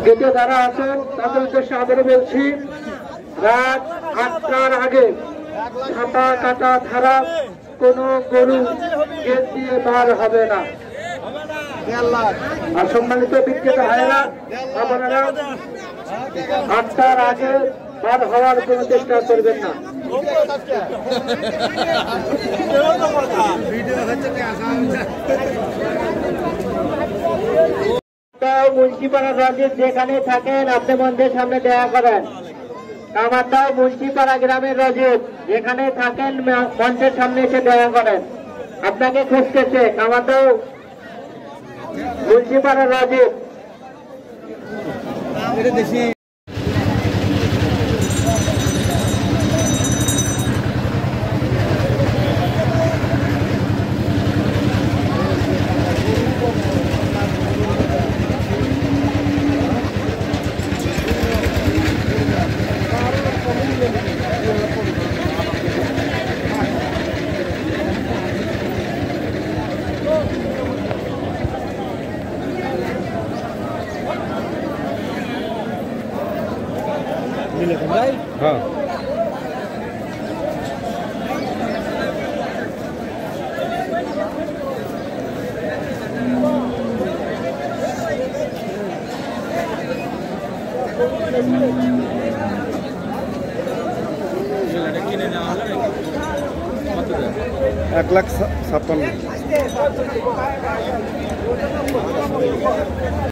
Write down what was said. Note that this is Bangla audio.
গেটে যারা আছেন তাদের উদ্দেশ্যে আবারও বলছি, রাত ৮টার আগে ছাতা কাটা ছাড়া কোনো গরু গেট দিয়ে বার হবে না। আর সম্মানিত বিক্রেতা ভাইয়েরা, আপনারা ৮টার আগে বার হওয়ার কোনো চেষ্টা করবেন না। মুন্সিপাড়া রাজ্যের যেখানে থাকেন আপনি মন্দিরের সামনে দেখা করেন। কামারদাও মুন্সিপাড়া গ্রামের রাজীব যেখানে থাকেন মঞ্চের সামনে এসে দেখা করেন। আপনাকে খুঁজতেছে কামারদাও মুন্সিপাড়া রাজীব। हाँ $1,56,000